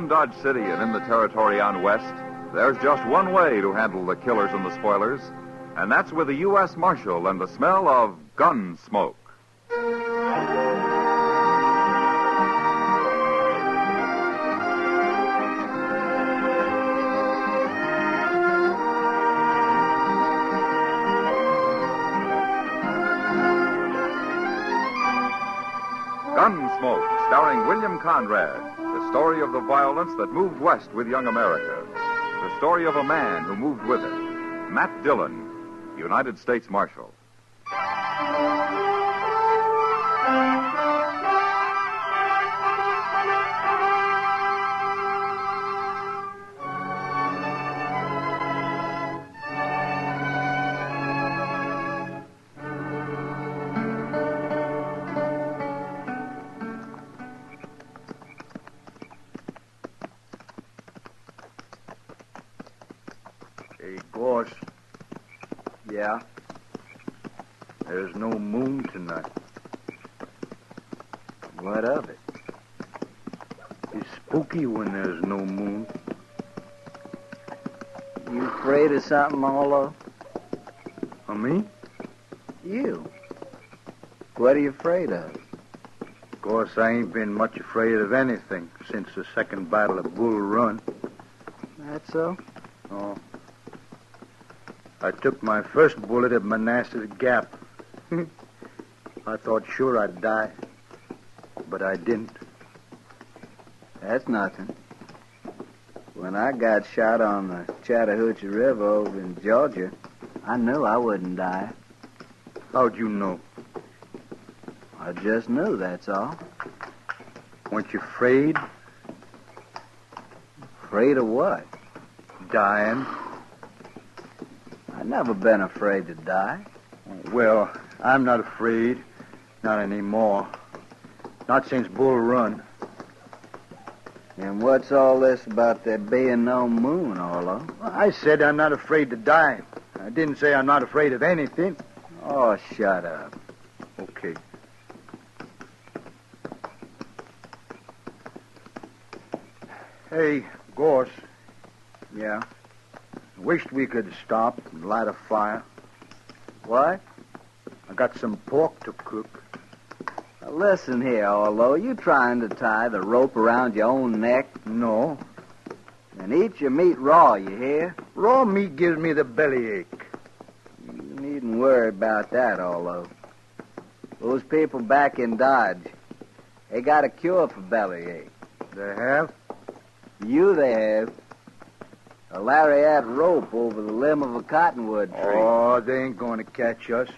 in Dodge City and in the territory on West, there's just one way to handle the killers and the spoilers, and that's with a U.S. Marshal and the smell of Gunsmoke. Gunsmoke, starring William Conrad, the story of the violence that moved west with young America. The story of a man who moved with it, Matt Dillon, United States Marshal. Hey, Gorse. Yeah? There's no moon tonight. What of it? It's spooky when there's no moon. You afraid of something, Arlo? Of me? You. What are you afraid of? Of course, I ain't been much afraid of anything since the second battle of Bull Run. That so? Oh. I took my first bullet at Manassas Gap. I thought sure I'd die, but I didn't. That's nothing. When I got shot on the Chattahoochee River over in Georgia, I knew I wouldn't die. How'd you know? I just knew, that's all. Weren't you afraid? Afraid of what? Dying? I've never been afraid to die. Well, I'm not afraid. Not anymore. Not since Bull Run. And what's all this about there being no moon, Arlo? I said I'm not afraid to die. I didn't say I'm not afraid of anything. Oh, shut up. Okay. Hey, Gorse. Yeah? Wished we could stop and light a fire. What? I got some pork to cook. Now listen here, Arlo. You trying to tie the rope around your own neck? No. And eat your meat raw, you hear? Raw meat gives me the bellyache. You needn't worry about that, Arlo. Those people back in Dodge, they got a cure for bellyache. They have? They have. A lariat rope over the limb of a cottonwood tree. Oh, they ain't going to catch us.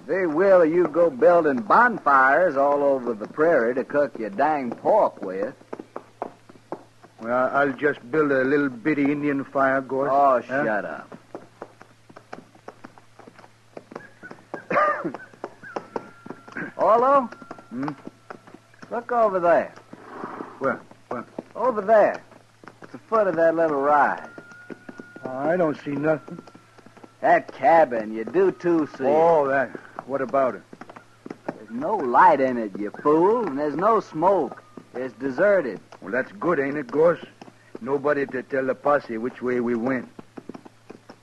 They will if you go building bonfires all over the prairie to cook your dang pork with. Well, I'll just build a little bitty Indian fire, Gorse. Oh, shut up. Arlo? Look over there. Where? Over there. At the foot of that little rise. I don't see nothing. That cabin, you do too see. Oh, that. What about it? There's no light in it, you fool, and there's no smoke. It's deserted. Well, that's good, ain't it, Gorse? Nobody to tell the posse which way we went.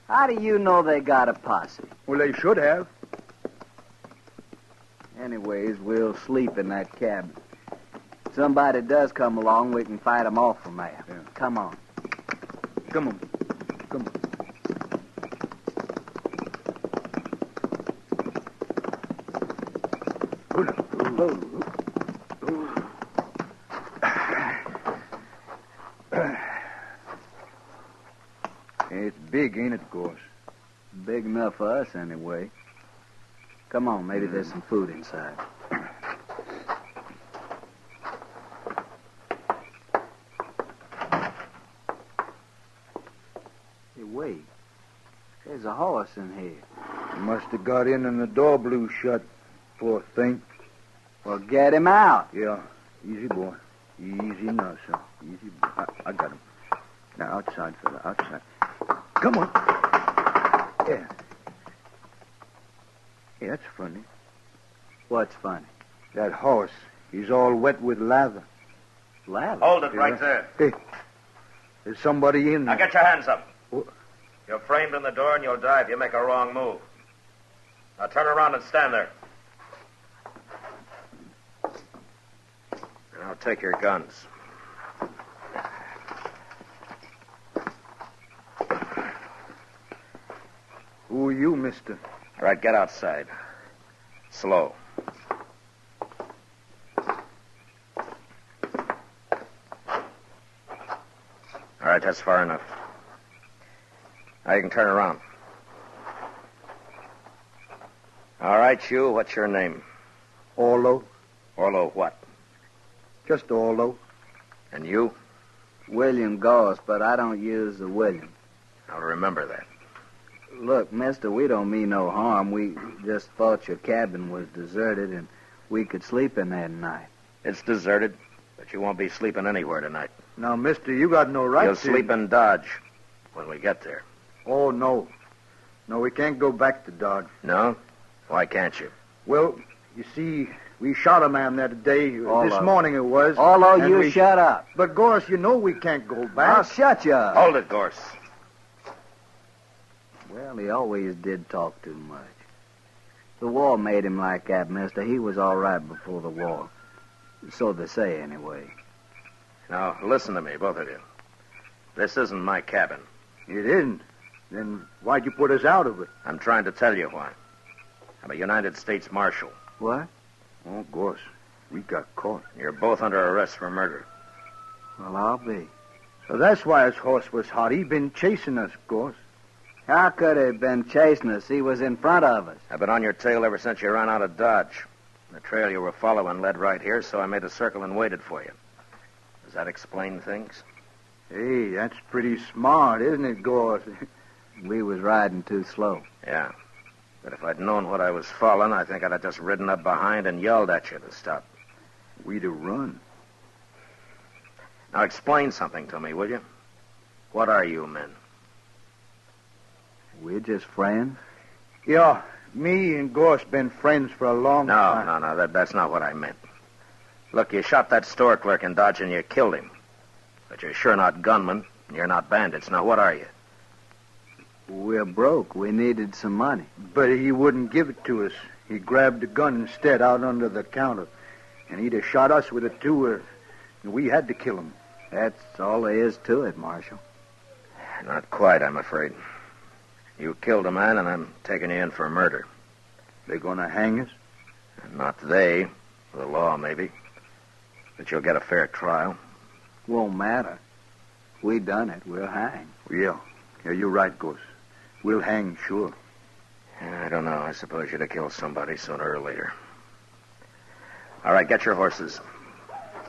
How do you know they got a posse? Well, they should have. Anyways, we'll sleep in that cabin. If somebody does come along, we can fight them off from there. Yeah. Come on. Come on. It's big, ain't it, Gorse? Big enough for us, anyway. Come on, maybe there's some food inside. Hey, wait. There's a horse in here. He must have got in and the door blew shut, poor thing. Well, get him out. Yeah, easy, boy. Easy now, son. Easy, boy. I got him. Now, outside, fella, outside. Come on. Yeah. Hey, that's funny. What's funny? That horse, he's all wet with lather. Lather? Hold it right there. Hey, there's somebody in Now there. get your hands up. What? You're framed in the door and you'll die if you make a wrong move. Now turn around and stand there. And I'll take your guns. Who are you, mister? All right, get outside. Slow. All right, that's far enough. Now you can turn around. All right, you, what's your name? Orlo. Orlo what? Just Orlo. And you? William Goss, but I don't use the William. I'll remember that. Look, mister, we don't mean no harm. We just thought your cabin was deserted and we could sleep in there tonight. It's deserted, but you won't be sleeping anywhere tonight. Now, mister, you got no right You'll to... sleep in Dodge when we get there. Oh, no. No, we can't go back to Dodge. No? Why can't you? Well, you see, we shot a man that day. Orlo. This morning it was. Orlo, and you we... shut up. But, Gorse, you know we can't go I'll back. shut you up. Hold it, Gorse. Well, he always did talk too much. The war made him like that, mister. He was all right before the war. So they say, anyway. Now, listen to me, both of you. This isn't my cabin. It isn't. Then why'd you put us out of it? I'm trying to tell you why. I'm a United States Marshal. What? Oh, Gorse, we got caught. You're both under arrest for murder. Well, I'll be. So that's why his horse was hot. He been chasing us, Gorse. How could he have been chasing us? He was in front of us. I've been on your tail ever since you ran out of Dodge. The trail you were following led right here, so I made a circle and waited for you. Does that explain things? Hey, that's pretty smart, isn't it, Gorse? We was riding too slow. Yeah. But if I'd known what I was following, I think I'd have just ridden up behind and yelled at you to stop. We'd have run. Now explain something to me, will you? What are you men? We're just friends. Yeah, me and Gorse been friends for a long time. No, that's not what I meant. Look, you shot that store clerk in Dodge and you killed him. But you're sure not gunmen, and you're not bandits. Now, what are you? We're broke. We needed some money. But he wouldn't give it to us. He grabbed the gun instead out under the counter. And he'd have shot us with it, too. We had to kill him. That's all there is to it, Marshal. Not quite, I'm afraid. You killed a man, and I'm taking you in for murder. They're going to hang us? Not they. The law, maybe. But you'll get a fair trial. Won't matter. We done it. We'll hang. Yeah, you're right, Gorse. We'll hang, sure. I don't know. I suppose you'd have killed somebody sooner or later. All right, get your horses.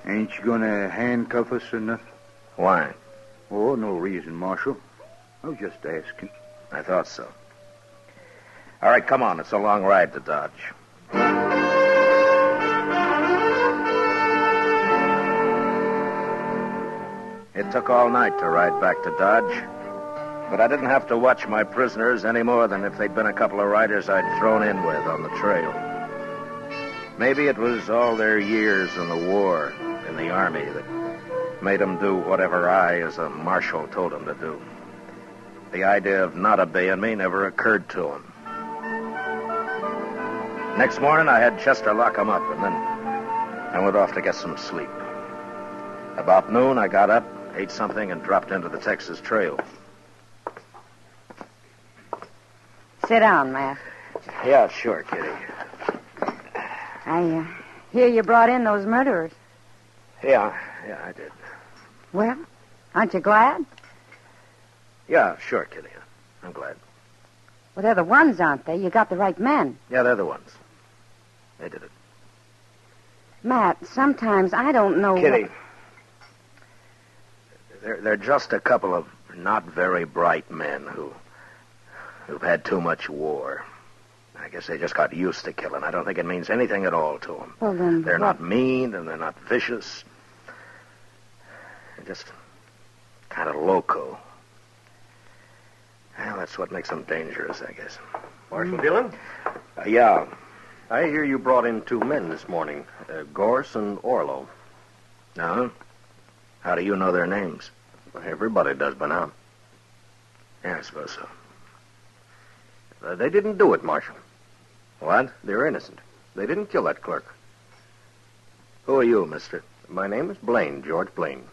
Ain't you going to handcuff us or nothing? Why? Oh, no reason, Marshal. I was just asking. I thought so. All right, come on. It's a long ride to Dodge. It took all night to ride back to Dodge, but I didn't have to watch my prisoners any more than if they'd been a couple of riders I'd thrown in with on the trail. Maybe it was all their years in the war, in the Army, that made them do whatever I, as a marshal, told them to do. The idea of not obeying me never occurred to them. Next morning, I had Chester lock them up, and then I went off to get some sleep. About noon, I got up, ate something, and dropped into the Texas Trail. Sit down, Matt. Yeah, sure, Kitty. I hear you brought in those murderers. Yeah, I did. Well, aren't you glad? Yeah, sure, Kitty. I'm glad. Well, they're the ones, aren't they? You got the right men. Yeah, they're the ones. They did it. Matt, sometimes I don't know Kitty, they're just a couple of not very bright men who've had too much war. I guess they just got used to killing. I don't think it means anything at all to them. Well, then They're what? not mean, and they're not vicious. They're just kind of loco. Well, that's what makes them dangerous, I guess. Marshal Dillon? Yeah. I hear you brought in two men this morning, Gorse and Orlo. No? How do you know their names? Well, everybody does by now. Yeah, I suppose so. They didn't do it, Marshal. What? They're innocent. They didn't kill that clerk. Who are you, mister? My name is Blaine, George Blaine.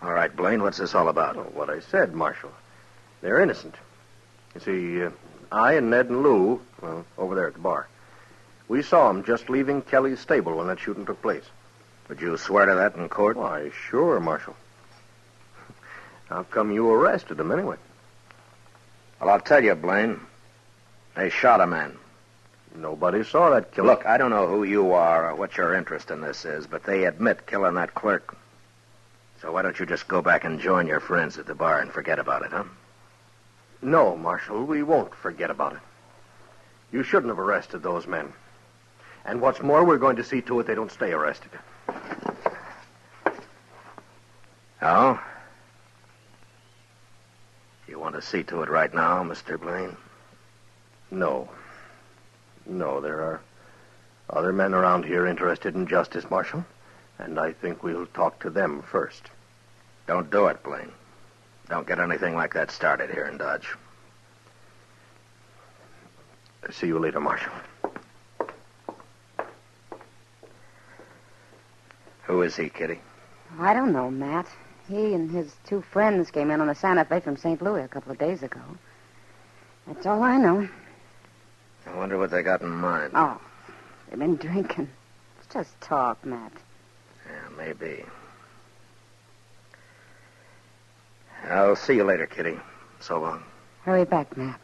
All right, Blaine, what's this all about? Oh, what I said, Marshal. They're innocent. You see, I and Ned and Lou, well, over there at the bar, we saw them just leaving Kelly's stable when that shooting took place. Would you swear to that in court? Why, sure, Marshal. How come you arrested them anyway? Well, I'll tell you, Blaine. They shot a man. Nobody saw that killing. Look, I don't know who you are or what your interest in this is, but they admit killing that clerk. So why don't you just go back and join your friends at the bar and forget about it, huh? No, Marshal, we won't forget about it. You shouldn't have arrested those men. And what's more, we're going to see to it they don't stay arrested. Oh? You want to see to it right now, Mr. Blaine? No. No, there are other men around here interested in justice, Marshal. And I think we'll talk to them first. Don't do it, Blaine. Don't get anything like that started here in Dodge. See you later, Marshal. Who is he, Kitty? I don't know, Matt. He and his two friends came in on a Santa Fe from St. Louis a couple of days ago. That's all I know. I wonder what they got in mind. Oh, they've been drinking. It's just talk, Matt. Yeah, maybe. I'll see you later, Kitty. So long. Hurry back, Matt.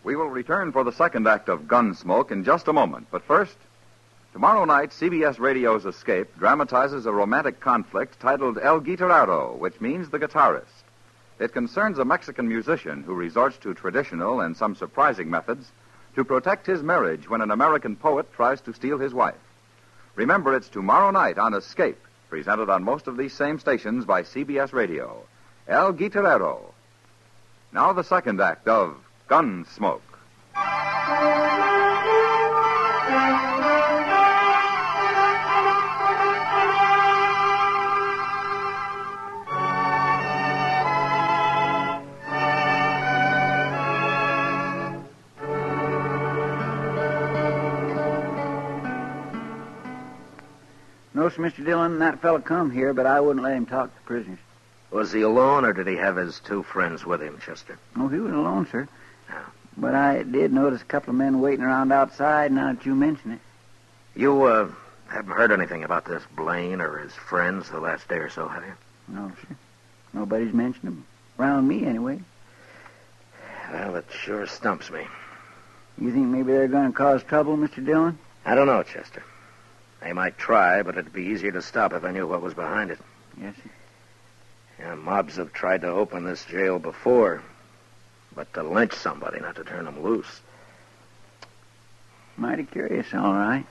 We will return for the second act of Gunsmoke in just a moment. But first, tomorrow night, CBS Radio's Escape dramatizes a romantic conflict titled El Guitarrero, which means the guitarist. It concerns a Mexican musician who resorts to traditional and some surprising methods to protect his marriage when an American poet tries to steal his wife. Remember, it's tomorrow night on Escape, presented on most of these same stations by CBS Radio. El Guitarrero. Now the second act of Gunsmoke. No, sir, Mr. Dillon, that fella come here, but I wouldn't let him talk to prisoners. Was he alone, or did he have his two friends with him, Chester? No, he was alone, sir. Yeah. But I did notice a couple of men waiting around outside now that you mention it. You, haven't heard anything about this Blaine or his friends the last day or so, have you? No, sir. Nobody's mentioned them. Around me, anyway. Well, it sure stumps me. You think maybe they're going to cause trouble, Mr. Dillon? I don't know, Chester. They might try, but it'd be easier to stop if I knew what was behind it. Yes, sir. Yeah, mobs have tried to open this jail before, but to lynch somebody, not to turn them loose. Mighty curious, all right.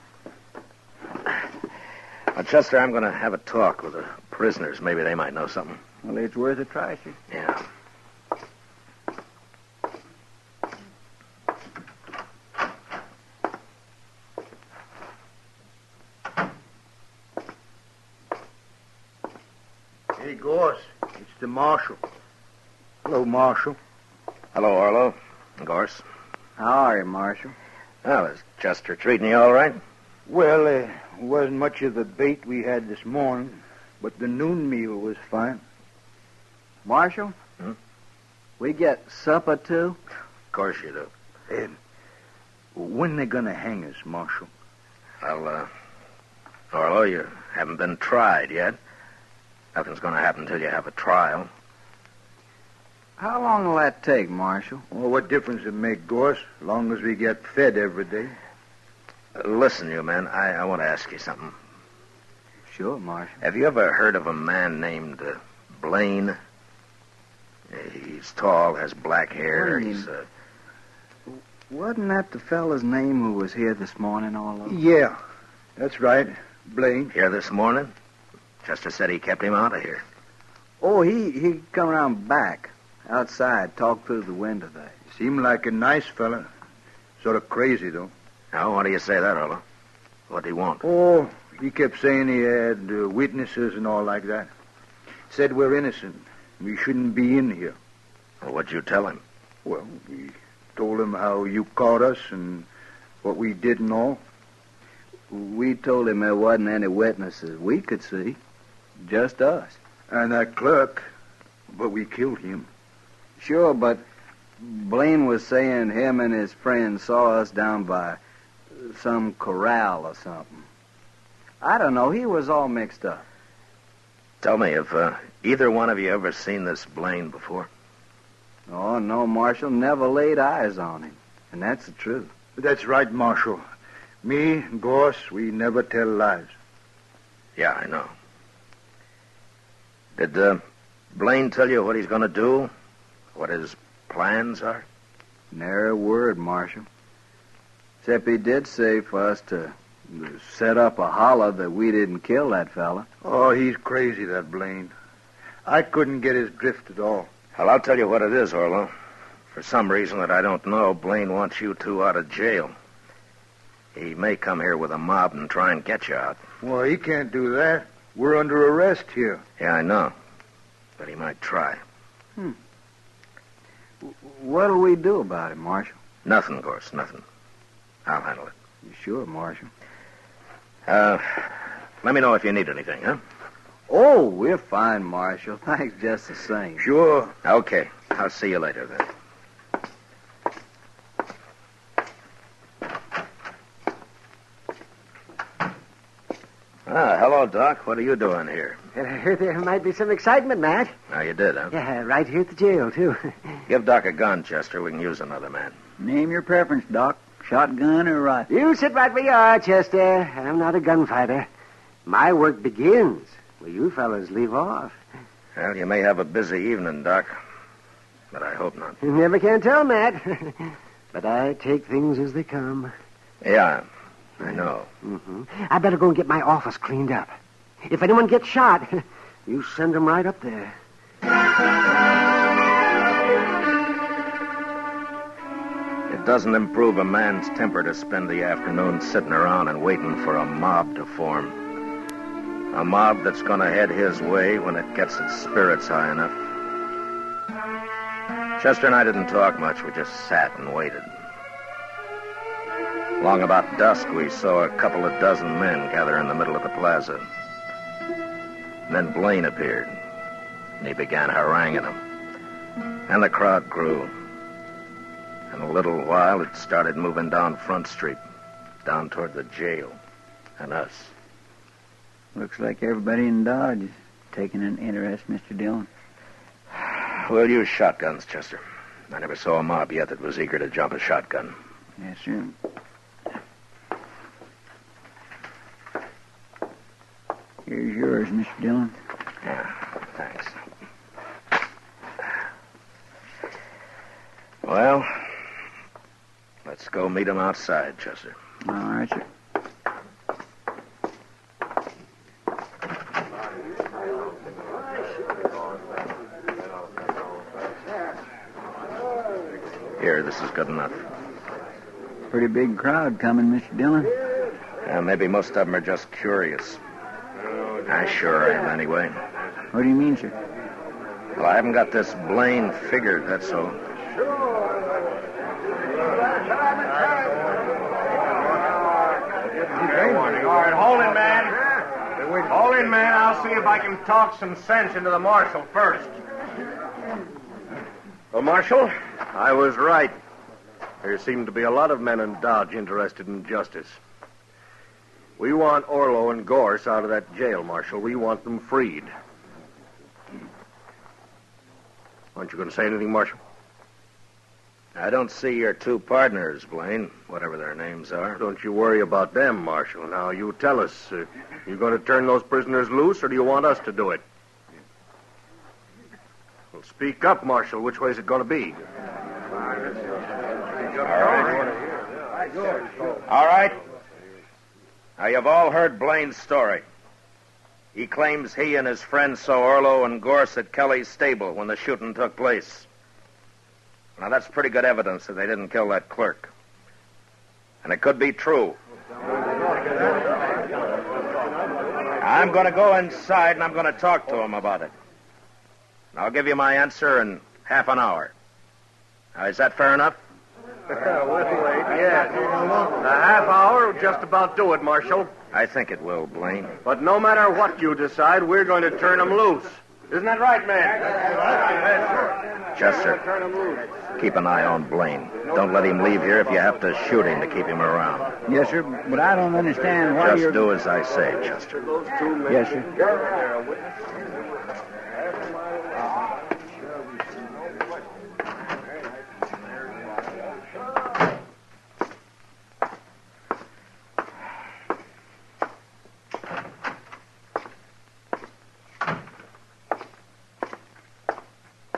Well, Chester, I'm going to have a talk with the prisoners. Maybe they might know something. Well, it's worth a try, sir. Yeah. Hey, Gorse, it's the Marshal. Hello, Marshal. Hello, Orlo. Gorse. How are you, Marshal? Well, is Chester treating you all right? Well, wasn't much of the bait we had this morning, but the noon meal was fine. Marshal? We get supper, too? Of course you do. When they gonna hang us, Marshal? Well, Orlo, you haven't been tried yet. Nothing's going to happen until you have a trial. How long will that take, Marshal? Well, what difference it make, Gorse, as long as we get fed every day? Listen, you men, I want to ask you something. Sure, Marshal. Have you ever heard of a man named Blaine? He's tall, has black hair. Blaine. He's, Wasn't that the fella's name who was here this morning, Orlo? Yeah, that's right, Blaine. here this morning? Chester said he kept him out of here. Oh, he come around back, outside, talked through the window there. Seemed like a nice fella. Sort of crazy, though. Now, why do you say that, Orlo? What'd he want? Oh, he kept saying he had witnesses and all like that. Said we're innocent. We shouldn't be in here. Well, what'd you tell him? Well, we told him how you caught us and what we did and all. We told him there wasn't any witnesses we could see. Just us. And that clerk. But we killed him. Sure, but Blaine was saying him and his friends saw us down by some corral or something. I don't know. He was all mixed up. Tell me, have either one of you ever seen this Blaine before? Oh, no, Marshal. Never laid eyes on him. And that's the truth. That's right, Marshal. Me and Goss, we never tell lies. Yeah, I know. Did Blaine tell you what he's going to do? What his plans are? Nary a word, Marshal. Except he did say for us to set up a holler that we didn't kill that fella. Oh, he's crazy, that Blaine. I couldn't get his drift at all. Well, I'll tell you what it is, Orlo. For some reason that I don't know, Blaine wants you two out of jail. He may come here with a mob and try and get you out. Well, he can't do that. We're under arrest here. Yeah, I know. But he might try. What'll we do about it, Marshal? Nothing, Gorse, nothing. I'll handle it. You sure, Marshal? Let me know if you need anything, huh? Oh, we're fine, Marshal. Thanks just the same. Sure. Okay. I'll see you later, then. Hello, Doc. What are you doing here? I heard there might be some excitement, Matt. Now, you did, huh? Yeah, right here at the jail, too. Give Doc a gun, Chester. We can use another man. Name your preference, Doc. Shotgun or rifle? You sit right where you are, Chester. I'm not a gunfighter. My work begins where you fellas leave off. Well, you may have a busy evening, Doc. But I hope not. You never can tell, Matt. But I take things as they come. Yeah, I know. Mm-hmm. I better go and get my office cleaned up. If anyone gets shot, you send them right up there. It doesn't improve a man's temper to spend the afternoon sitting around and waiting for a mob to form. A mob that's going to head his way when it gets its spirits high enough. Chester and I didn't talk much. We just sat and waited. Long about dusk, we saw a couple of dozen men gather in the middle of the plaza. Then Blaine appeared, and he began haranguing them. And the crowd grew. In a little while, it started moving down Front Street, down toward the jail, and us. Looks like everybody in Dodge is taking an interest, Mr. Dillon. We'll use shotguns, Chester. I never saw a mob yet that was eager to jump a shotgun. Yes, sir. Here's yours, Mr. Dillon. Yeah, thanks. Well, let's go meet him outside, Chester. All right, sir. Here, this is good enough. Pretty big crowd coming, Mr. Dillon. Maybe most of them are just curious. I sure am, anyway. What do you mean, sir? Well, I haven't got this Blaine figured, that's all. All right, hold it, man. Hold it, man. I'll see if I can talk some sense into the marshal first. Well, Marshal, I was right. There seem to be a lot of men in Dodge interested in justice. We want Orlo and Gorse out of that jail, Marshal. We want them freed. Aren't you going to say anything, Marshal? I don't see your two partners, Blaine, whatever their names are. Don't you worry about them, Marshal. Now, you tell us. You going to turn those prisoners loose, or do you want us to do it? Well, speak up, Marshal. Which way is it going to be? All right. Now, you've all heard Blaine's story. He claims he and his friends saw Orlo and Gorse at Kelly's stable when the shooting took place. Now, that's pretty good evidence that they didn't kill that clerk. And it could be true. I'm going to go inside and I'm going to talk to him about it. I'll give you my answer in half an hour. Now, is that fair enough? Yes. A half hour will just about do it, Marshal. I think it will, Blaine. But no matter what you decide, we're going to turn him loose. Isn't that right, man? Chester, keep an eye on Blaine. Don't let him leave here if you have to shoot him to keep him around. Yes, sir, but I don't understand why Just do as I say, Chester. Yes, sir.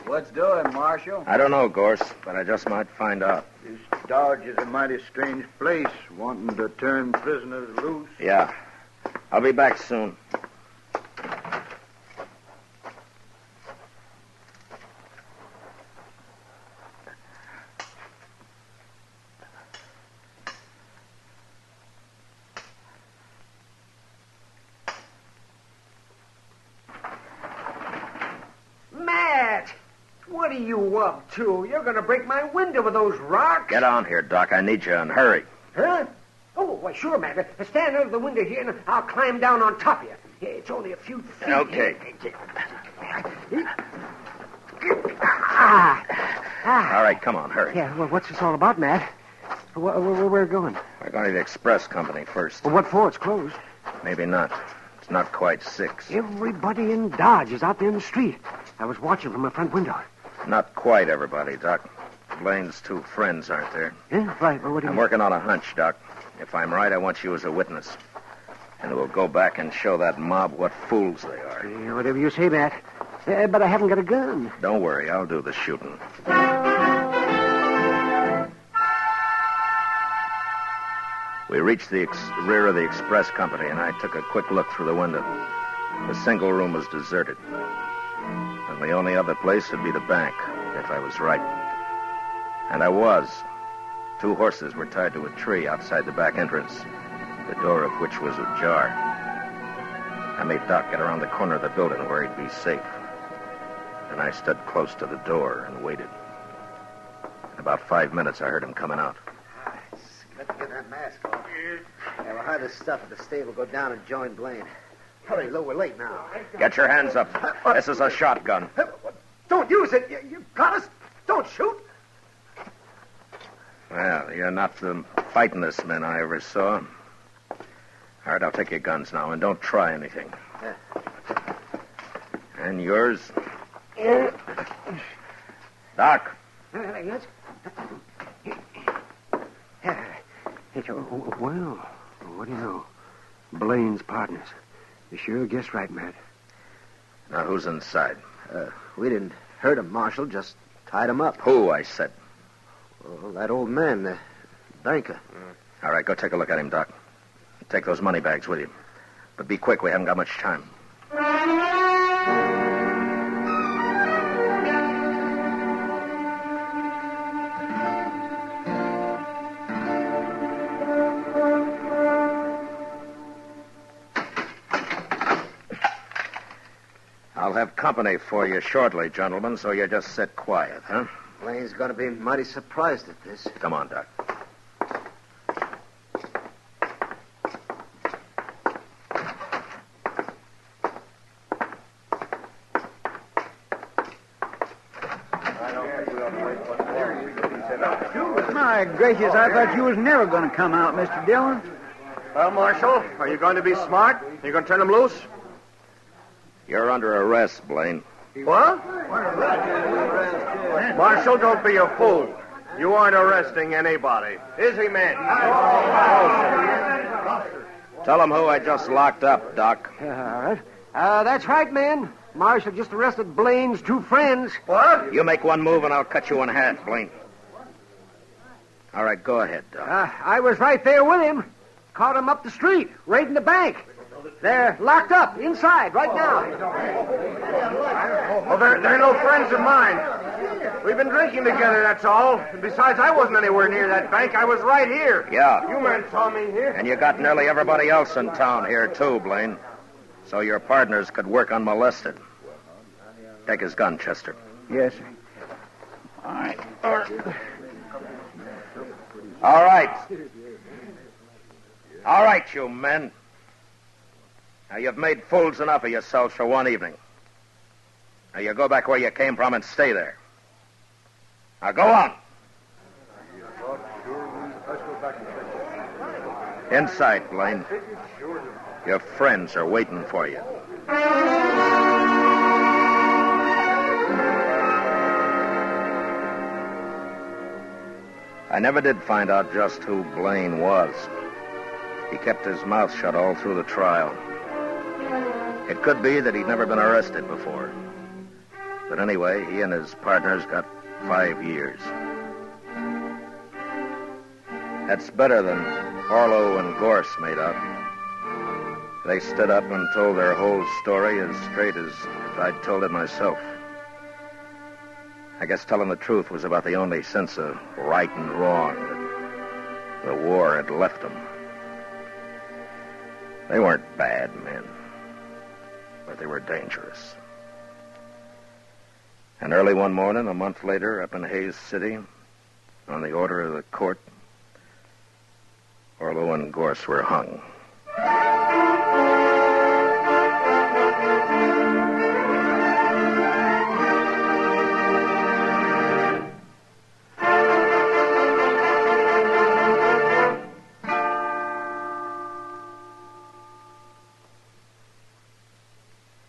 What's doing, Marshal? I don't know, Gorse, but I just might find out. This Dodge is a mighty strange place, wanting to turn prisoners loose. Yeah. I'll be back soon. Matt! What are you up to? You're going to break my window with those rocks. Get on here, Doc. I need you, and hurry. Huh? Oh, why, sure, Matt. Stand under the window here, and I'll climb down on top of you. It's only a few feet. Okay. All right, come on, hurry. Yeah, well, what's this all about, Matt? Where we're going? We're going to the express company first. Well, what for? It's closed. Maybe not. It's not quite 6. Everybody in Dodge is out there in the street. I was watching from my front window. Not quite everybody, Doc. Blaine's 2 friends aren't there. Yeah, right. Well, what do you I'm mean? working on a hunch, Doc. If I'm right, I want you as a witness. And we'll go back and show that mob what fools they are. Yeah, whatever you say, Matt. But I haven't got a gun. Don't worry, I'll do the shooting. We reached the rear of the express company, and I took a quick look through the window. The single room was deserted. And the only other place would be the bank, if I was right. And I was. 2 horses were tied to a tree outside the back entrance, the door of which was ajar. I made Doc get around the corner of the building where he'd be safe. And I stood close to the door and waited. In about 5 minutes, I heard him coming out. Let's get that mask off. Yeah, we'll hide the stuff at the stable, go down and join Blaine. Hurry, Lou, we're late now. Get your hands up. This is a shotgun. Don't use it. You got us. Don't shoot. Well, you're not the fightingest men I ever saw. All right, I'll take your guns now, and don't try anything. Yeah. And yours? Doc. Yes. Well, what do you know? Blaine's partners. You sure guessed right, Matt. Now, who's inside? We didn't hurt him, Marshal, just tied him up. Who, I said. Well, that old man, the banker. All right, go take a look at him, Doc. Take those money bags with you. But be quick, we haven't got much time. I'll have company for you shortly, gentlemen, so you just sit quiet, huh? Blaine's going to be mighty surprised at this. Come on, Doc. My gracious, I thought you was never going to come out, Mr. Dillon. Well, Marshal, are you going to be smart? Are you going to turn him loose? You're under arrest, Blaine. What? Marshal, don't be a fool. You aren't arresting anybody. Is he, man? Tell them who I just locked up, Doc. All right. That's right, man. Marshal just arrested Blaine's 2 friends. What? You make one move and I'll cut you in half, Blaine. All right, go ahead, Doc. I was right there with him. Caught him up the street, raiding the bank. They're locked up inside right now. Oh, they're no friends of mine. We've been drinking together, that's all. And besides, I wasn't anywhere near that bank. I was right here. Yeah. You men saw me here. And you got nearly everybody else in town here, too, Blaine. So your partners could work unmolested. Take his gun, Chester. Yes, sir. All right. All right. All right, you men. Now, you've made fools enough of yourselves for one evening. Now, you go back where you came from and stay there. Now, go on. Inside, Blaine. Your friends are waiting for you. I never did find out just who Blaine was. He kept his mouth shut all through the trial. It could be that he'd never been arrested before. But anyway, he and his partners got 5 years. That's better than Orlo and Gorse made out. They stood up and told their whole story as straight as if I'd told it myself. I guess telling the truth was about the only sense of right and wrong that the war had left them. They weren't bad men, but they were dangerous. And early one morning, a month later, up in Hayes City, on the order of the court, Orlo and Gorse were hung.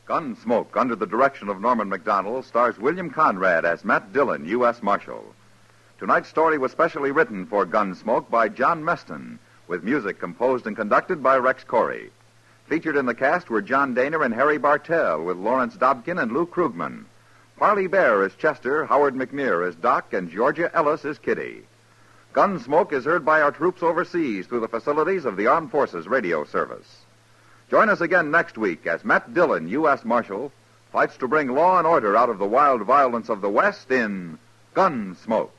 Gunsmoke, under the direction of Norman Macdonnell, stars William Conrad as Matt Dillon, U.S. Marshal. Tonight's story was specially written for Gunsmoke by John Meston, with music composed and conducted by Rex Corey. Featured in the cast were John Daner and Harry Bartell, with Lawrence Dobkin and Lou Krugman. Parley Bear as Chester, Howard McNear as Doc, and Georgia Ellis as Kitty. Gunsmoke is heard by our troops overseas through the facilities of the Armed Forces Radio Service. Join us again next week as Matt Dillon, U.S. Marshal, fights to bring law and order out of the wild violence of the West in Gunsmoke.